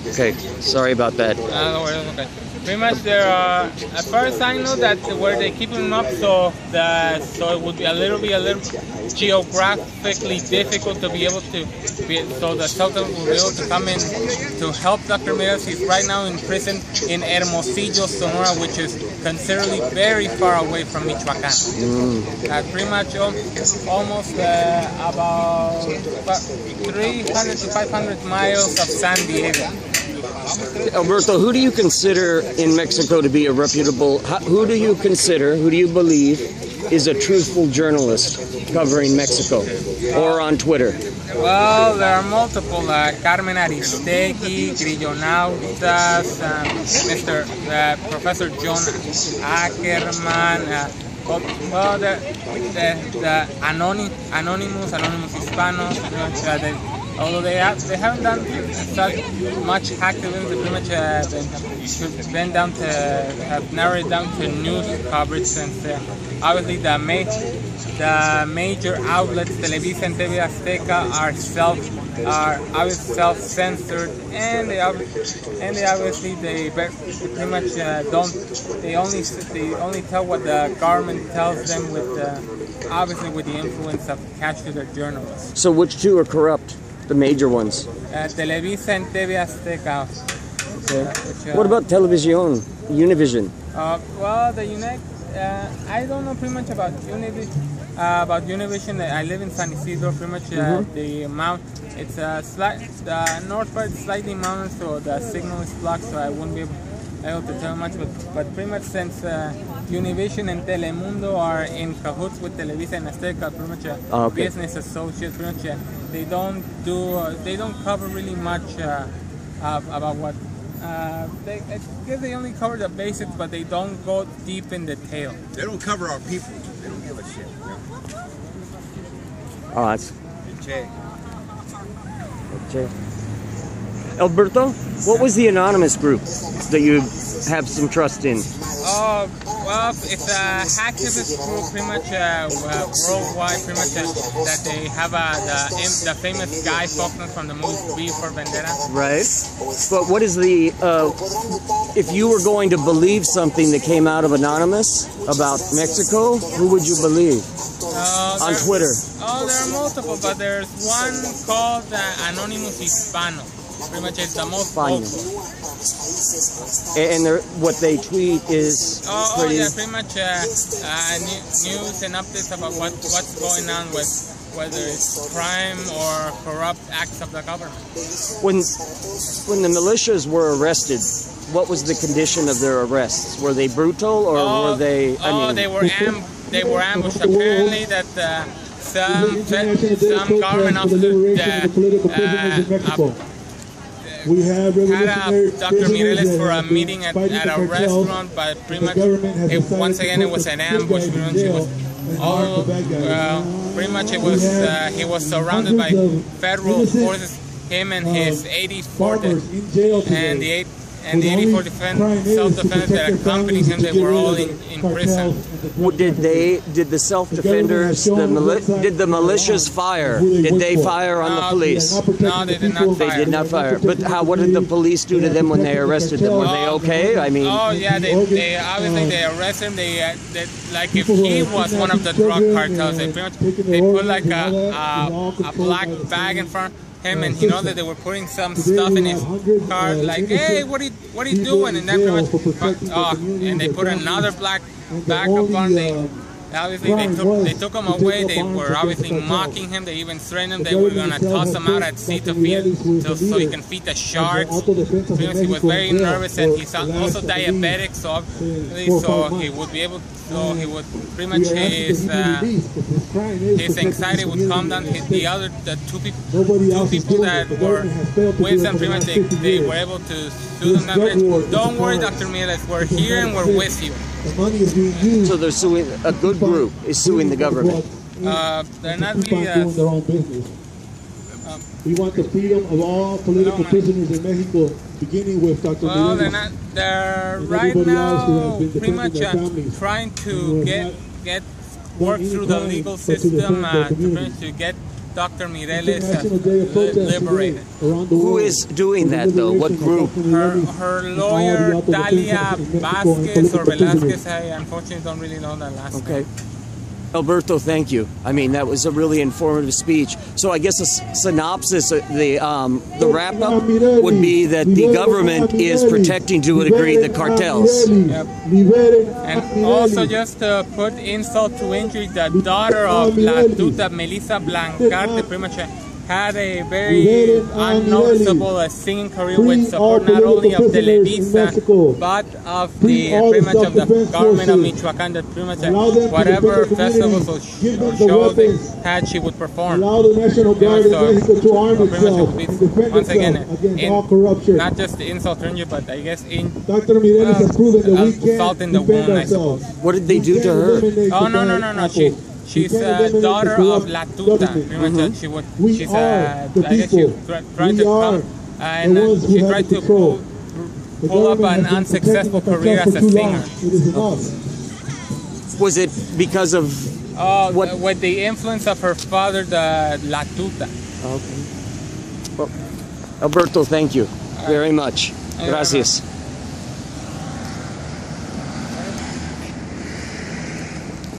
Okay, sorry about that. No worries, okay. Pretty much there are, as far as I know, that where they keep them up, so it would be a little geographically difficult to be able to so the Sultan will be able to come in to help Dr. Mireles. He's right now in prison in Hermosillo, Sonora, which is considerably very far away from Michoacan. Pretty much almost about 300 to 500 miles of San Diego. Alberto, who do you consider in Mexico to be a reputable, who do you believe is a truthful journalist covering Mexico or on Twitter? Well, there are multiple, Carmen Aristegui, Grillonautas, Professor John Ackerman, the Anonymous Hispanos, although they haven't done such much activism, they pretty much have narrowed it down to news coverage, since obviously the major outlets, Televisa and TV Azteca, are self-censored, and they obviously pretty much they only tell what the government tells them, obviously with the influence of catching their journalists. So which two are corrupt? The major ones? Televisa and TV Azteca. Okay. What about Television, Univision? Well, I don't know pretty much about Univision. I live in San Isidro. Pretty much the north part is slightly mountain, so the signal is blocked, so I wouldn't be able to tell much. But pretty much since Univision and Telemundo are in cahoots with Televisa and Azteca, pretty much business associates. Pretty much they don't cover really much about what. I guess they only cover the basics, but they don't go deep in detail. They don't cover our people. They don't give a shit. Oh, that's... Che. Alberto, what was the anonymous group that you have some trust in? Well, it's a hacktivist group, pretty much worldwide, pretty much that they have the famous Guy Fawkes from the movie V for Vendetta. Right. But what is the, if you were going to believe something that came out of Anonymous about Mexico, who would you believe? On Twitter? Oh, there are multiple, but there's one called Anonymous Hispano. Pretty much it's the most vocal. And what they tweet is pretty much news and updates about what's going on with whether it's crime or corrupt acts of the government. When the militias were arrested, what was the condition of their arrests? Were they brutal or were they? They were ambushed. Apparently, that some government officers had Dr. Mireles for a meeting at a restaurant, but pretty much once again it was an ambush. Pretty much it was he was surrounded by federal forces. Him and his 84th and the 84th self-defenders that accompanied him, they were all in prison. Did the self-defenders, did the militias fire? Did they fire on the police? No, they did not fire. They did not fire. But what did the police do to them when they arrested them? Were they okay? I mean... Oh, yeah, they obviously they arrested him. They like if he was one of the drug cartels, they put like a black bag in front him, and you know that they were putting some stuff in his car, like, hey, what are you doing? And then and they put another black bag up on. Obviously they took him away. They were obviously mocking him. They even threatened him. They were gonna toss him out at sea to feed, so he can feed the sharks. Because he was very nervous, and he's also diabetic, so he would be able. So he would pretty much his anxiety would calm down. The two people that were with him, pretty much they were able to sue them. Don't worry, Dr. Mireles, we're here and we're with you. So they're suing, a good group is suing the government. They're not really their own business. We want the freedom of all political prisoners in Mexico, beginning with Dr. Well, Mireles. They're right now pretty much trying to work through the legal system to get Dr. Mireles International Day of Protest liberated. today around the Who world. is doing that though? What group? Her lawyer, Dalia Vasquez or Velasquez, I unfortunately don't really know that last Okay. name. Alberto, thank you. I mean, that was a really informative speech. So I guess a synopsis, the wrap-up would be that the government is protecting, to a degree, the cartels. Yep. And also, just to put insult to injury, the daughter of La Tuta, Melissa Blancarte, pretty much had a very unnoticeable singing career with support not only of Televisa, but of the pretty much of the government of Michoacán, that pretty much whatever festivals or shows they had, she would perform. Allow the National Guard of Mexico to arm itself and defend Once again, against all corruption. not just the insult to injury, but I guess Dr. Mireles has proven that we salt in can the defend wound, I suppose. What did they do to her? Oh, no. She's a daughter of La Tuta. Pretty much she would, she's I guess she tried to come, and she tried to pull up an unsuccessful career as a singer. Was it because of what? With the influence of her father, the La Tuta. Okay. Well, Alberto, thank you very much. Gracias.